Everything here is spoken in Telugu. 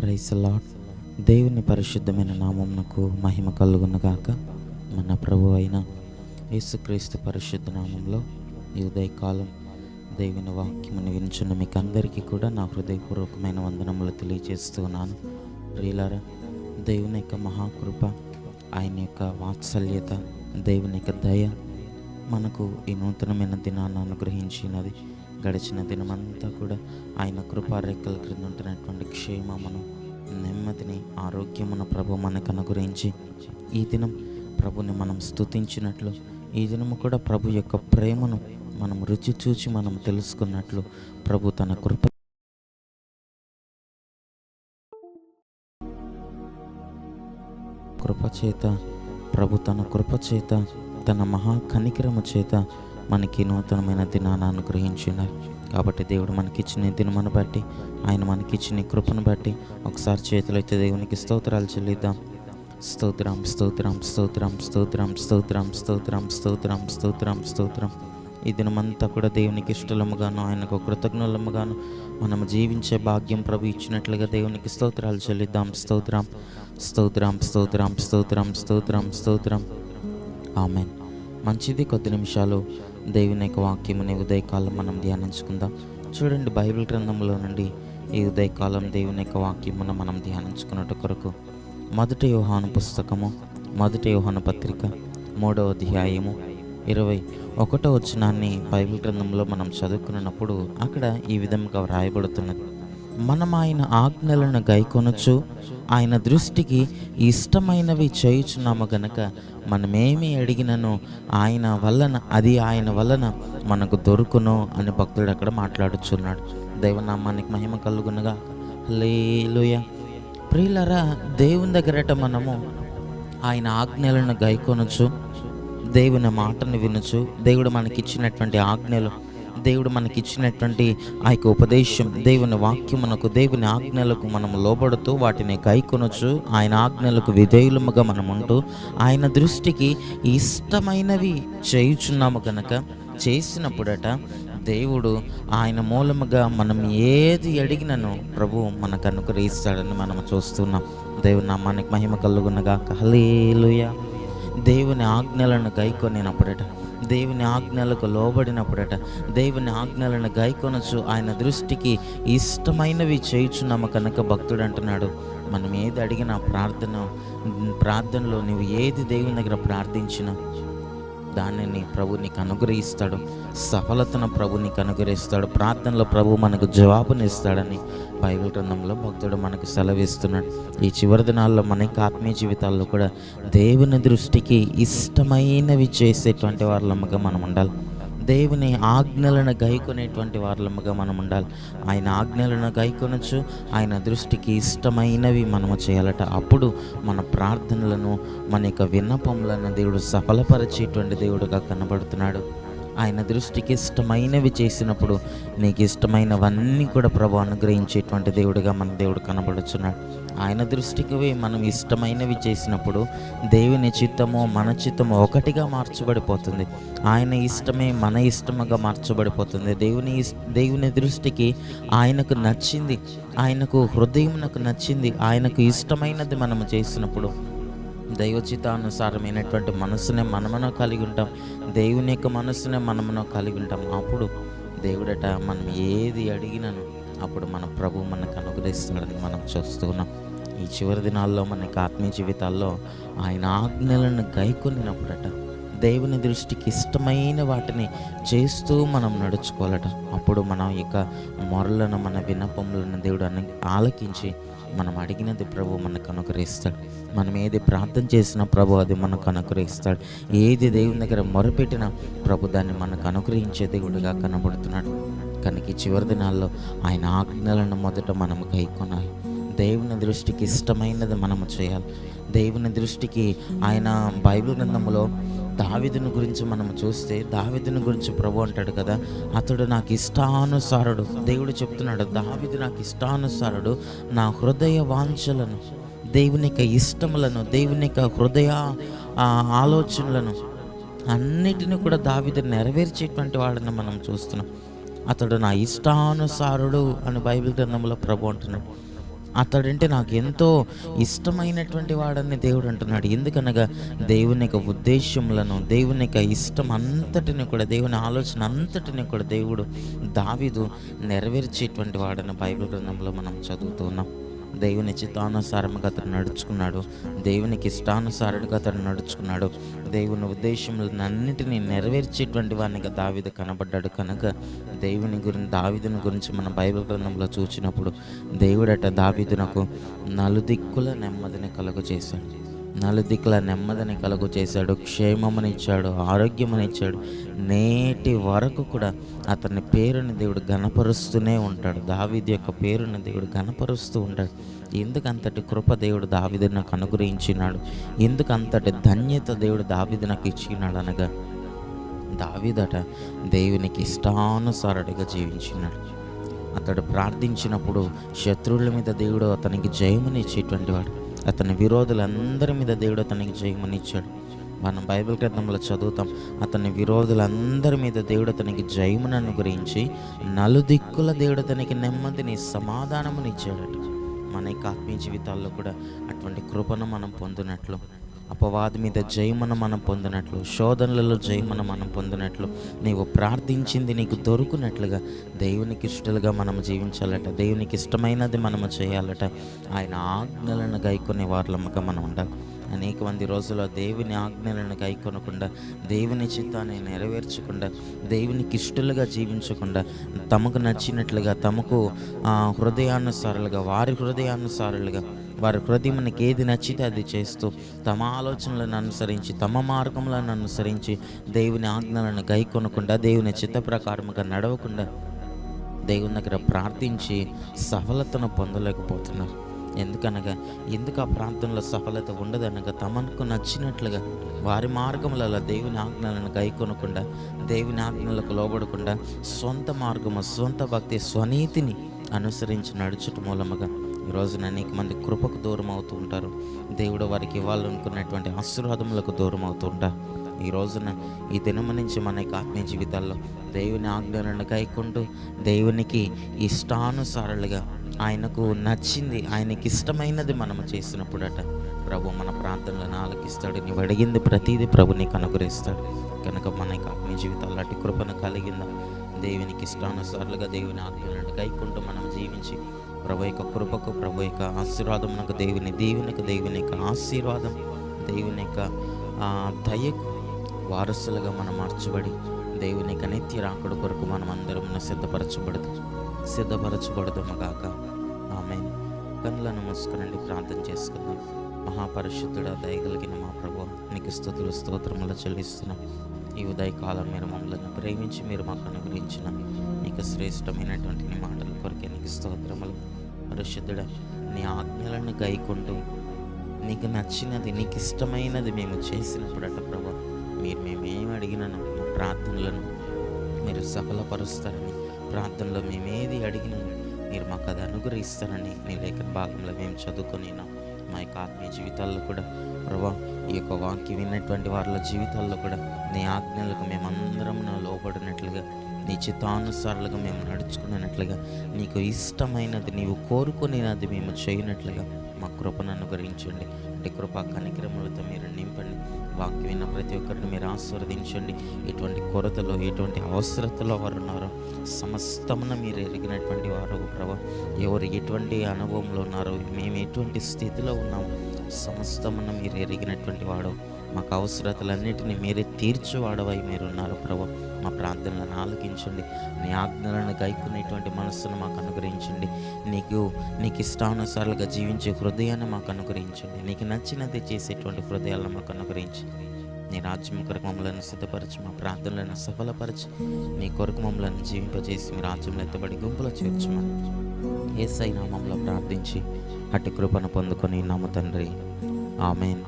Praise the lord. దేవుని పరిశుద్ధమైన నామమునకు మహిమ కలుగును గాక. మన ప్రభు అయిన యేసుక్రీస్తు పరిశుద్ధ నామంలో ఈ ఉదయకాలం దేవుని వాక్యమును వించున్న మీకు అందరికీ కూడా నా హృదయపూర్వకమైన వందనములు తెలియజేస్తున్నాను. ప్రియులారా, దేవుని యొక్క మహాకృప, ఆయన యొక్క వాత్సల్యత, దేవుని యొక్క దయ మనకు ఈ నూతనమైన దినాన్ని అనుగ్రహించినది. గడిచిన దినమంతా కూడా ఆయన కృపారెక్కల క్రింద ఉంటున్నటువంటి క్షేమమును, నెమ్మదిని, ఆరోగ్యమును ప్రభు మనకు అనుగ్రహించి ఈ దినం ప్రభుని మనం స్తుతించినట్లు, ఈ దినము కూడా ప్రభు యొక్క ప్రేమను మనం రుచి చూచి మనం తెలుసుకున్నట్లు ప్రభు తన కృపచేత ప్రభు తన కృపచేత తన మహా కనికరము చేత మనకి నూతనమైన దినాన్ని అనుగ్రహించినారు. కాబట్టి దేవుడు మనకిచ్చిన దినమును బట్టి, ఆయన మనకిచ్చిన కృపను బట్టి ఒకసారి చేతులైతే దేవునికి స్తోత్రాలు చెల్లిద్దాం. స్తోత్రం, స్తోత్రం, స్తోత్రం, స్తోత్రం, స్తోత్రం, స్తోత్రం, స్తోత్రం, స్తోత్రం, స్తోత్రం. ఈ దినమంతా కూడా దేవునికి ఇష్టలముగాను, ఆయనకు కృతజ్ఞులముగాను మనం జీవించే భాగ్యం ప్రభు ఇచ్చినట్లుగా దేవునికి స్తోత్రాలు చెల్లిద్దాం. స్తోత్రం, స్తోత్రం, స్తోత్రం, స్తోత్రం, స్తోత్రం, స్తోత్రం. ఆమేన్. మంచిది. కొద్ది నిమిషాలు దేవుని యొక్క వాక్యముని ఉదయకాలం మనం ధ్యానించుకుందాం. చూడండి, బైబిల్ గ్రంథంలో నుండి ఈ ఉదయకాలం దేవుని యొక్క వాక్యమును మనం ధ్యానించుకున్నట్టు కొరకు 1 యోహాను పుస్తకము, 1 యోహాను పత్రిక 3వ అధ్యాయము 21వ వచనాన్ని బైబిల్ గ్రంథంలో మనం చదువుకున్నప్పుడు అక్కడ ఈ విధంగా వ్రాయబడుతున్నది: మనం ఆయన ఆజ్ఞలను గైకొనొచ్చు ఆయన దృష్టికి ఇష్టమైనవి చేయుచున్నాము గనక మనమేమి అడిగినను ఆయన వలన మనకు దొరుకును అని భక్తుడు అక్కడ మాట్లాడుచున్నాడు. దైవనామానికి మహిమ కలుగునుగా. హల్లెలూయా. ప్రియులారా, దేవుని దగ్గరట మనము ఆయన ఆజ్ఞలను గైకొనొచ్చు, దేవుని మాటను వినొచ్చు. దేవుడు మనకిచ్చినటువంటి ఆజ్ఞలు, దేవుడు మనకిచ్చినటువంటి ఆ యొక్క ఉపదేశం, దేవుని వాక్యమునకు, దేవుని ఆజ్ఞలకు మనం లోబడుతూ వాటిని గైకొనొచ్చు. ఆయన ఆజ్ఞలకు విధేయులముగా మనం ఉంటూ ఆయన దృష్టికి ఇష్టమైనవి చేయుచున్నాము కనుక చేసినప్పుడట దేవుడు ఆయన మూలముగా మనం ఏది అడిగినను ప్రభు మనకు అనుగ్రహిస్తాడని మనం చూస్తున్నాం. దేవుని నామానికి మహిమ కలుగునగాక. హల్లెలూయా. దేవుని ఆజ్ఞలను గైకొనినప్పుడట, దేవుని ఆజ్ఞలకు లోబడినప్పుడట, దేవుని ఆజ్ఞలను గైకొనొచ్చు ఆయన దృష్టికి ఇష్టమైనవి చేయుచున్నాము కనుక భక్తుడు అంటున్నాడు, మనం ఏది అడిగినా ప్రార్థనలో నువ్వు ఏది దేవుని దగ్గర ప్రార్థించినా దానిని ప్రభు నీకు అనుగ్రహిస్తాడు. సఫలతను ప్రభు నీకు అనుగ్రహిస్తాడు. ప్రార్థనలో ప్రభు మనకు జవాబునిస్తాడని బైబిల్ గ్రంథంలో భక్తుడు మనకు సెలవిస్తున్నాడు. ఈ చివరి దినాల్లో మనకి ఆత్మీయ జీవితాల్లో కూడా దేవుని దృష్టికి ఇష్టమైనవి చేసేటువంటి వాళ్ళముగా మనం ఉండాలి. దేవుని ఆజ్ఞలను గైకొనేటువంటి వాళ్ళముగా మనం ఉండాలి. ఆయన ఆజ్ఞలను గైకొనొచ్చు, ఆయన దృష్టికి ఇష్టమైనవి మనము చేయాలట. అప్పుడు మన ప్రార్థనలను, మన యొక్క విన్నపములను దేవుడు సఫలపరిచేటువంటి దేవుడుగా కనబడుతున్నాడు. ఆయన దృష్టికి ఇష్టమైనవి చేసినప్పుడు నీకు ఇష్టమైనవన్నీ కూడా ప్రభు అనుగ్రహించేటువంటి దేవుడిగా మన దేవుడు కనబడుచున్నాడు. ఆయన దృష్టికి మనం ఇష్టమైనవి చేసినప్పుడు దేవుని చిత్తము, మన చిత్తము ఒకటిగా మార్చబడిపోతుంది. ఆయన ఇష్టమే మన ఇష్టముగా మార్చబడిపోతుంది. దేవుని దృష్టికి ఆయనకు నచ్చింది, ఆయనకు హృదయమునకు నచ్చింది, ఆయనకు ఇష్టమైనది మనము చేసినప్పుడు దైవచిత్తానుసారమైనటువంటి మనసునే మనమును కలిగి ఉంటాం. దేవుని యొక్క మనసునే మనమును కలిగి ఉంటాం. అప్పుడు దేవుడట మనం ఏది అడిగినను అప్పుడు మన ప్రభు మనకు అనుగ్రహిస్తున్నాడని మనం చూస్తున్నాం. ఈ చివరి దినాల్లో మనకి ఆత్మీయ జీవితాల్లో ఆయన ఆజ్ఞలను గైకొనినప్పుడట దేవుని దృష్టికి ఇష్టమైన వాటిని చేస్తూ మనం నడుచుకోవాలట. అప్పుడు మన యొక్క మొరలను, మన విన్నపములను దేవుడు ఆలకించి మనం అడిగినది ప్రభు మనకు అనుగ్రహిస్తాడు. మనం ఏది ప్రార్థన చేసినా ప్రభు అది మనకు అనుగ్రహిస్తాడు. ఏది దేవుని దగ్గర మొరపెట్టినా ప్రభు దాన్ని మనకు అనుగ్రహించే దేవుడిగా కనబడుతున్నాడు. కనుక ఈ చివరి దినాల్లో ఆయన ఆజ్ఞలను మొదట మనం గైకొనాలి. దేవుని దృష్టికి ఇష్టమైనది మనము చేయాలి. దేవుని దృష్టికి ఆయన బైబిల్ గ్రంథంలో దావీదుని గురించి మనం చూస్తే, దావీదుని గురించి ప్రభు అంటాడు కదా, అతడు నాకు ఇష్టానుసారుడు. దేవుడు చెప్తున్నాడు, దావీదు నాకు ఇష్టానుసారుడు, నా హృదయ వాంఛలను, దేవుని యొక్క ఇష్టములను, దేవుని యొక్క హృదయ ఆలోచనలను అన్నిటిని కూడా దావీదు నెరవేర్చేటువంటి వాడిని మనం చూస్తున్నాం. అతడు నా ఇష్టానుసారుడు అని బైబిల్ గ్రంథంలో ప్రభు అంటున్నాడు. అతడంటే నాకు ఎంతో ఇష్టమైనటువంటి వాడని దేవుడు అంటున్నాడు. ఎందుకనగా దేవుని యొక్క ఉద్దేశములను, దేవుని యొక్క ఇష్టం అంతటిని కూడా, దేవుని ఆలోచన అంతటిని కూడా దేవుడు దావీదు నెరవేర్చేటువంటి వాడని బైబిల్ గ్రంథంలో మనం చదువుతూ ఉన్నాం. దేవుని చిత్తానుసారముగా అతను నడుచుకున్నాడు. దేవునికి ఇష్టానుసారుడిగా అతను నడుచుకున్నాడు. దేవుని ఉద్దేశములను అన్నిటినీ నెరవేర్చేటువంటి వానిగా దావీదు కనబడ్డాడు. కనుక దావీదుని గురించి మన బైబిల్ గ్రంథంలో చూసినప్పుడు దేవుడట దావీదునకు నలుదిక్కుల నెమ్మదిని కలుగజేశాడు. నలుదిక్కుల నెమ్మదిని కలుగజేశాడు, క్షేమమునిచ్చాడు, ఆరోగ్యమునిచ్చాడు. నేటి వరకు కూడా అతని పేరుని దేవుడు ఘనపరుస్తూనే ఉంటాడు. దావీదు యొక్క పేరుని దేవుడు ఘనపరుస్తూ ఉంటాడు. ఎందుకంతటి కృప దేవుడు దావీదునకు అనుగ్రహించినాడు, ఎందుకంతటి ధన్యత దేవుడు దావీదునకు ఇచ్చినాడు అనగా, దావీదట దేవునికి ఇష్టానుసారుడిగా జీవించినాడు. అతడు ప్రార్థించినప్పుడు శత్రువుల మీద దేవుడు అతనికి జయమునిచ్చేటువంటి వాడు. అతని విరోధులందరి మీద దేవుడు అతనికి జయమునిచ్చాడు. మనం బైబిల్ గ్రంథంలో చదువుతాం, అతని విరోధులందరి మీద దేవుడు అతనికి జయమును అనుగ్రహించి నలుదిక్కుల దేవుడు అతనికి నెమ్మదిని, సమాధానమునిచ్చాడట. మన యొక్క ఆత్మీయ జీవితాల్లో కూడా అటువంటి కృపను మనం పొందినట్లు, అపవాది మీద జయమును మనం పొందినట్లు, శోధనలలో జయమును మనం పొందినట్లు, నీవు ప్రార్థించింది నీకు దొరుకునట్లుగా దేవునికి ఇష్టలుగా మనం జీవించాలట. దేవునికి ఇష్టమైనది మనము చేయాలట. ఆయన ఆజ్ఞలను గైకొనే వారలముగా మనం ఉండాలి. అనేక మంది రోజుల్లో దేవుని ఆజ్ఞలను గైకొనకుండా, దేవుని చిత్తాన్ని నెరవేర్చకుండా, దేవునికి ఇష్టలుగా జీవించకుండా, తమకు నచ్చినట్లుగా, తమకు హృదయానుసారులుగా, వారి హృదయానుసారులుగా, వారి హృదయానికి ఏది నచ్చితే అది చేస్తూ, తమ ఆలోచనలను అనుసరించి, తమ మార్గములను అనుసరించి, దేవుని ఆజ్ఞలను గైకొనకుండా, దేవుని చిత్త ప్రకారముగా నడవకుండా, దేవుని దగ్గర ప్రార్థించి సఫలతను పొందలేకపోతున్నారు. ఎందుకు ఆ ప్రాంతంలో సఫలత ఉండదనగా, తమకు నచ్చినట్లుగా వారి మార్గములలో దేవుని ఆజ్ఞలను గైకొనకుండా, దేవుని ఆజ్ఞలకు లోబడకుండా, సొంత మార్గము, సొంత భక్తి, స్వనీతిని అనుసరించి నడుచుట మూలముగా ఈరోజున అనేక మంది కృపకు దూరం అవుతూ ఉంటారు. దేవుడు వారికి ఇవ్వాలనుకున్నటువంటి ఆశీర్వాదములకు దూరం అవుతూ ఉంటారు. ఈ రోజున ఈ దినము నుంచి మన యొక్క ఆత్మీయ జీవితాల్లో దేవుని ఆజ్ఞలను గైకొంటూ, దేవునికి ఇష్టానుసారులుగా, ఆయనకు నచ్చింది, ఆయనకి ఇష్టమైనది మనము చేసినప్పుడట ప్రభు మన ప్రార్థనలను ఆలకిస్తాడు. నీవు అడిగింది ప్రతిదీ ప్రభు నీకు అనుగ్రహిస్తాడు. కనుక మన యొక్క ఆత్మీయ జీవితాల్లో అటు కృపను కలిగిందాం. దేవునికి ఇష్టానుసారులుగా దేవుని ఆజ్ఞలను గైకొంటూ మనం జీవించి ప్రభు యొక్క కృపకు, ప్రభు యొక్క ఆశీర్వాదమునకు, దేవుని దీవెనకు, దేవుని యొక్క ఆశీర్వాదం, దేవుని యొక్క దయకు వారసులుగా మనం మార్చబడి, దేవుని యొక్క నిత్య రాకడ కొరకు మనం అందరం సిద్ధపరచబడదాము గాక. ఆమేన్. కన్నులను మూసుకునండి, ప్రార్థన చేసుకుందాం. మహాపరిశుద్ధుడా, దయగలిగిన మా ప్రభువా, నీకు స్తుతులు స్తోత్రములు చెల్లిస్తున్నాం. ఈ ఉదయకాలం మీరు మమ్మల్ని ప్రేమించి మీరు మాకు అనుగ్రహించిన నీకు శ్రేష్టమైనటువంటి నీ మాటల కొరకే నీకు స్తోత్రములు. పరిశుద్ధుడా, నీ ఆజ్ఞలను గైకొంటూ, నీకు నచ్చినది, నీకు ఇష్టమైనది మేము చేసినప్పుడట ప్రభు, మేమేమి అడిగినాను మా ప్రార్థనలను మీరు సఫలపరుస్తారని, ప్రార్థనలో మేమేది అడిగినాను మీరు మాకు అది అనుగ్రహిస్తారని నీ లేఖన భాగంలో మేము చదువుకున్నాం. మా యొక్క ఆత్మీయ జీవితాల్లో కూడా ప్రభా, ఈ యొక్క వాక్యం విన్నటువంటి వారి జీవితాల్లో కూడా నీ ఆజ్ఞలకు మేమందరం లోబడినట్లుగా, నీ చిత్తానుసారులుగా మేము నడుచుకున్నట్లుగా, నీకు ఇష్టమైనది, నీవు కోరుకునేది మేము చేయనట్లుగా మా కృపను అనుగ్రహించండి. అంటే కృపా కనికరములతో మీరు నింపండి. వాక్యం విన్న ప్రతి ఒక్కరిని మీరు ఆశీర్వదించండి. ఎటువంటి కొరతలో, ఎటువంటి అవసరతలో వారు ఉన్నారో సమస్తమున మీరు ఎరిగినటువంటి వారు ప్రభా. ఎవరు ఎటువంటి అనుభవంలో ఉన్నారో, మేము ఎటువంటి స్థితిలో ఉన్నామో సమస్తమున మీరు ఎరిగినటువంటి వాడు. మాకు అవసరతలన్నిటినీ మీరే తీర్చువాడవై మీరు ఉన్నారు ప్రభు. మా ప్రార్థనలను ఆలకించండి. నీ ఆజ్ఞలను గైకునేటువంటి మనస్సును మాకు అనుగ్రహించండి. నీకు ఇష్టానుసారులుగా జీవించే హృదయాన్ని మాకు అనుగ్రహించండి. నీకు నచ్చినది చేసేటువంటి హృదయాలను మాకు అనుగ్రహించి, నీ రాజ్యం కొరకు మమ్మల్ని సిద్ధపరచి, మా ప్రార్థనలను సఫలపరిచి, నీ కొరకు మమ్మల్ని జీవింపజేసి మీ రాజ్యంలో ఎత్తబడి గుంపులో చేర్చుమని యేసయ్య నామములో ప్రార్థించి అట్టి కృపను పొందుకొని నామ తండ్రి. ఆమేన్.